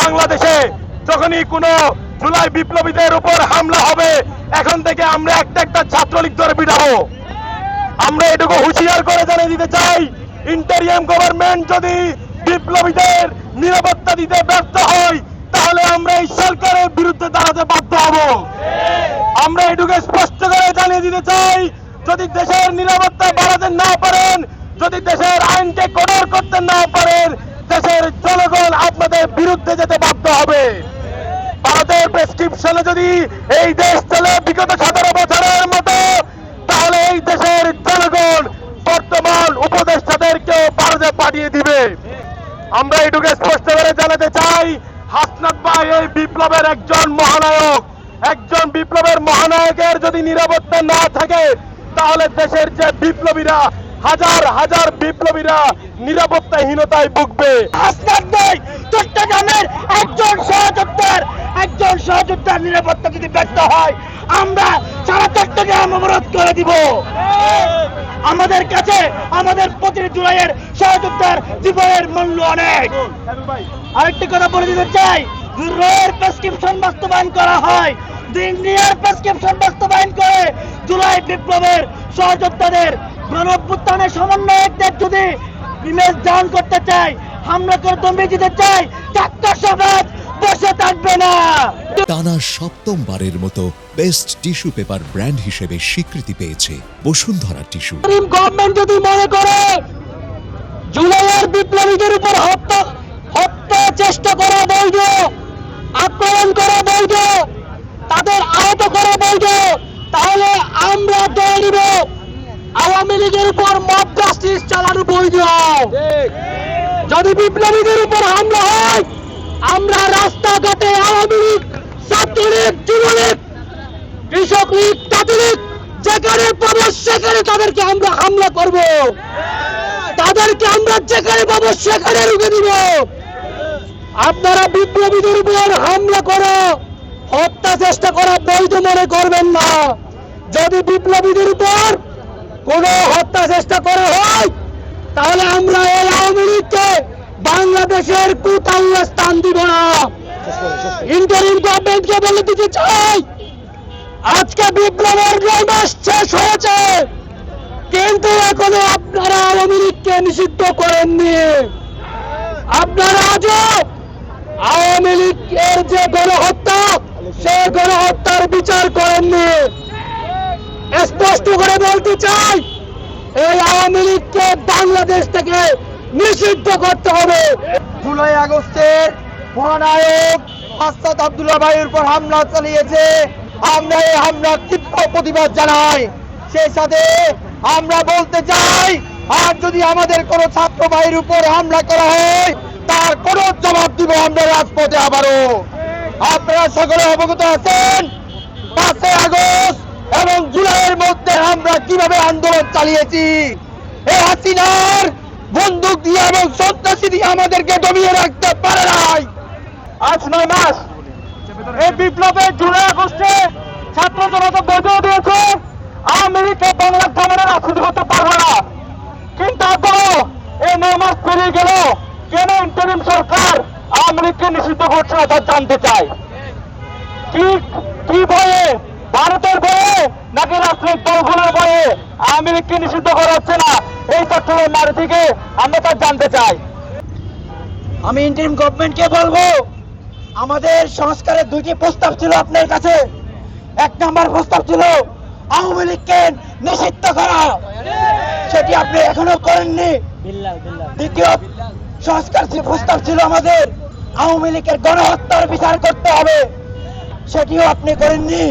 বাংলাদেশে যখনই কোনো জুলাই বিপ্লবীদের উপর হামলা হবে, এখন থেকে আমরা একটা একটা ছাত্রলীগ ধরে পিটাবো। আমরা এটুকু হুঁশিয়ার করে জানিয়ে দিতে চাই, ইন্টারিয়াম গভর্নমেন্ট যদি বিপ্লবীদের নিরাপত্তা দিতে ব্যর্থ হয়, তাহলে আমরা এই সরকারের বিরুদ্ধে দাঁড়াতে বাধ্য হব। আমরা এটুকু স্পষ্ট করে জানিয়ে দিতে চাই, যদি দেশের নিরাপত্তা বাড়াতে না পারেন, যদি দেশের আইনকে কঠোর করতে না পারেন, দেশের জনগণ আপনাদের বিরুদ্ধে যেতে বাধ্য হবে। ভারতের প্রেসক্রিপশনে যদি এই দেশ চলে বিগত 17 বছরের মতো, তাহলে এই দেশের জনগণ বর্তমান উপদেষ্টাদেরকেও ভারতে পাঠিয়ে দিবে। আমরা এটুকু স্পষ্ট করে জানাতে চাই, হাসনাত ভাই এই বিপ্লবের একজন মহানায়ক। একজন বিপ্লবের মহানায়কের যদি নিরাপত্তা না থাকে, তাহলে দেশের যে বিপ্লবীরা, হাজার হাজার বিপ্লবীরা নিরাপত্তাহীনতায় ভুগবে। হাসনাত ভাই চট্টগ্রামের একজন সহযোদ্ধার নিরাপত্তা যদি ব্যর্থ হয়, আমরা সারা চট্টগ্রাম অবরোধ করে দিব। আমাদের কাছে আমাদের প্রতিটি জুলাইয়ের সহযোদ্ধার জীবনের মূল্য অনেক। আরেকটি কথা বলে দিতে চাই, রয়ের প্রেসক্রিপশন বাস্তবায়ন করা হয়, ইন্ডিয়ার প্রেসক্রিপশন বাস্তবায়ন করে জুলাই বিপ্লবের সহযোদ্ধাদের গণঅভ্যুত্থানের সমন্বয়কদের যদি ইমেজ ডাউন করতে চাই, হামলা করে দমিয়ে দিতে চাই, ছাত্র সমাজ বসে থাকবে না। টানা সপ্তমবারের মতো বেস্ট টিস্যু পেপার ব্র্যান্ড হিসেবে স্বীকৃতি পেয়েছে বসুন্ধরা টিস্যু। গভর্নমেন্ট যদি মনে করে জুলাইয়ের বিপ্লবীদের উপর হত্যা চেষ্টা করা বৈধ, আক্রমণ করা বৈধ, তাদের আহত করা বৈধ, তাহলে আমরা ধরে নিব আওয়ামী লীগের উপর মব জাস্টিস চালানো বৈধ। যদি বিপ্লবীদের উপর হামলা হয়, আমরা রাস্তাঘাটে আওয়ামী লীগ, ছাত্রলীগ, যুবলীগ, কৃষক লীগ, ছাত্রলীগ যেখানে পাবো সেখানে তাদেরকে আমরা হামলা করব, তাদেরকে আমরা যেখানে পাবো সেখানে রুখে দিব। আপনারা বিপ্লবীদের উপর হামলা করো, হত্যা চেষ্টা করা বৈধ মনে করবেন না। যদি বিপ্লবীদের উপর কোনো হত্যা চেষ্টা করা হয়, তাহলে আমরা এই আওয়ামী লীগকে বাংলাদেশের কুতাল্লা স্থান দিব না। ইন্টারিম গভর্নমেন্টকে বলে দিতে চাই, আজকে বিপ্লবের 9 মাস শেষ হয়েছে, কিন্তু এখনো আপনারা আওয়ামী লীগকে নিষিদ্ধ করেননি। আপনারা আজও আওয়ামী লীগের যে গণহত্যা, সেই গণহত্যার বিচার করেননি। স্পষ্ট করে বলতে চাই, এই আওয়ামী লীগকে বাংলাদেশ থেকে নিষিদ্ধ করতে হবে। জুলাই আগস্টের মহানায়ক হাসনাত আব্দুল্লাহ ভাইয়ের উপর হামলা চালিয়েছে, আমরা এই হামলার তীব্র প্রতিবাদ জানাই। সেই সাথে আমরা বলতে চাই, আর যদি আমাদের কোনো ছাত্র ভাইয়ের উপর হামলা করা হয়, তার কোনো জবাব দিব আমরা রাজপথে আবারও। আপনারা সকলে অবগত আছেন 5 আগস্ট এবং জুলাইয়ের মধ্যে আমরা কিভাবে আন্দোলন চালিয়েছি। এই হাসিনার বন্দুক দিয়ে এবং সন্ত্রাসী দিয়ে আমাদেরকে দমিয়ে রাখতে পারে নাই। আজ 9 মাস এই বিপ্লবের জুলাই আগস্টে ছাত্র জনতা বৈধ দিয়েছে, আওয়ামী লীগকে বাংলার থামানো রাজনীতি করতে পারবে না। কিন্তু তারপরও এই 9 মাস পেরিয়ে গেল, কেন ইন্টারিম সরকার আওয়ামী লীগকে নিষিদ্ধ করছে না তা জানতে চাই। কি ভয়ে, ভারতের ভয়ে নাকি রাজনৈতিক দলগুলোর ভয়ে আওয়ামী লীগকে নিষিদ্ধ করা হচ্ছে না, এই চট্টগ্রাম মাঠ থেকে আমরা তা জানতে চাই। আমি ইন্টারিম গভর্নমেন্টকে বলবো, আমাদের সংস্কারের 2টি প্রস্তাব ছিল আপনার কাছে। 1 নম্বর প্রস্তাব ছিল আওয়ামী লীগকে নিষিদ্ধ করা, সেটি আপনি এখনো করেননি। দ্বিতীয় সংস্কার প্রস্তাব ছিল আমাদের আওয়ামী লীগের গণহত্যার বিচার করতে হবে, সেটিও আপনি করেননি।